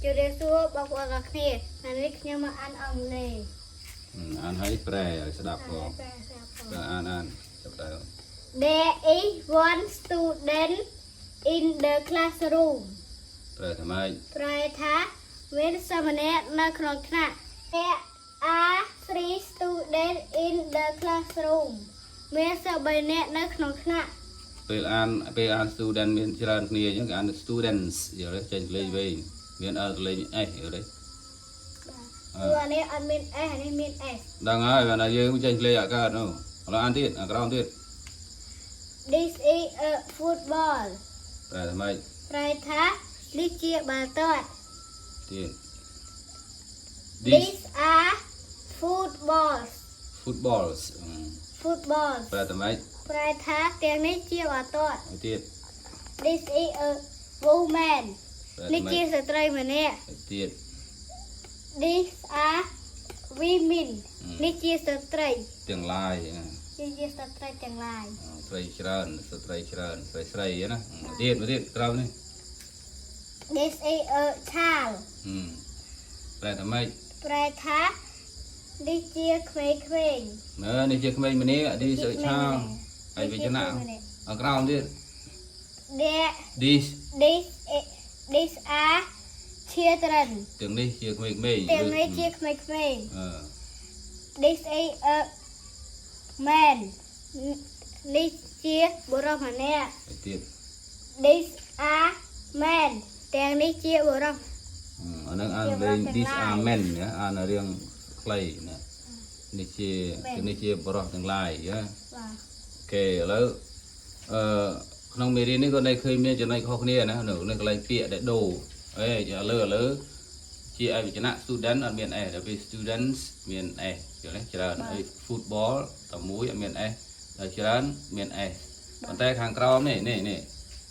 จุดเรียนสู้บอกว่ากับเนี่ยนันนี้ยังมาอ่านอังเลย อ่านให้แปลสดับก่อนอ่านจับได้ There is one student in the classroom แปลทำไม ปลายท้าเว้นสมณะในครองคณะ There are three students in the classroom เมื่อสบายเนะในครองคณะ ពេលអាន student មានច្រើនគ្នាអញ្ចឹងគេអាន students យល់ទេចេញលេខវិញមានលេខ S យល់ទេ ตัวนี้อันมีเออันนี้มีเอ ដឹងហើយបើណាយើងចេញលេខអាកើតនោះឥឡូវអានទៀតអាក្រោមទៀត This is a football ប្រែថាម៉េច ปลายท้าនេះជាបាល់ទាត់ ទៀត These are footballs footballs footballs ប្រែថាម៉េច ปลายท้าទាំងនេះជាបាល់ទាត់ ទៀត This is a woman ប្រែ នេះ ថាម៉េ ជា ច ស្ត្រីម្នាក់ ទៀត These are women នេះជាស្ត្រី ទាំងឡាយ នេះជាស្ត្រីទាំងឡាយ ស្រីច្រើនស្ត្រីច្រើនស្រីណាទៀតក្រោមនេះ This is a child ប្រែថាម៉េច ប្រែថានេះជាក្មេងៗ នេះជាក្មេងម្នាក់នេះសើឆាហើយវិជ្ជាអាក្រោមទៀត These are children ទាំងនេះជាក្មេងៗ ទាំងនេះជាក្មេងៗ This is a man នេះជាបុរសម្នាក់ ទៀត These are men ទាំងនេះជាបុរស អានឹងអានលេង these are men អានរឿងខ្លីណានេះជាបរិសុទ្ធទាំងឡាយណា បាទ អូខេឥឡូវក្នុងមេរៀននេះក៏នៅឃើញមានចំណុចខុសគ្នាណានៅកន្លែងពាក្យដែលដូរឥឡូវជាអវិជ្ជៈ student អត់មាន s ដល់ពេល students មាន s យល់ទេច្រើនហើយ football តែមួយអត់មាន s តែច្រើនមាន s ប៉ុន្តែខាងក្រោមនេះ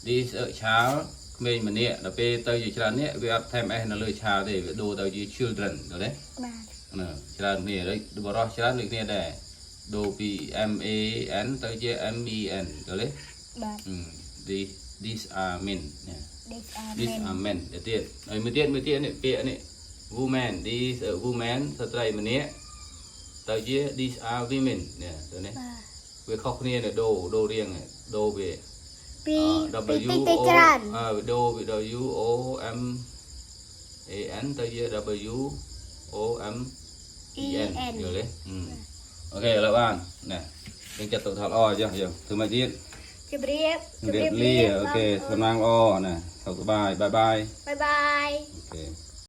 this child ក្មេងម្នាក់ដល់ពេលទៅជាច្រើននេះវាអត់ថែម s នៅលើ child ទេវាដូរទៅជា children យល់ទេ បាទ ច្រើនគ្នាហើយបរិសុទ្ធច្រើនដូចគ្នាដែរដូរពី m a n ទៅជា m e n យល់ទេ បាទ these are men These are men ទៀតហើយមួយទៀតនេះពាក្យនេះ woman these woman ស្ត្រីម្នាក់ទៅជា these are women នេះទៅនេះ បាទ វាខុសគ្នានៅដូររៀងដូរវា ពី W ទីច្រើន ដូរពី W O M A N ទៅជា W O M E N យល់ទេអូខេឥឡូវបានណាយើងចាត់ទុកថាល្អអញ្ចឹងយើងធ្វើមកទៀត ជម្រាប លាអូខេសំណាងល្អណាសុខសប្បាយបាយបាយ បាយបាយ អូខេ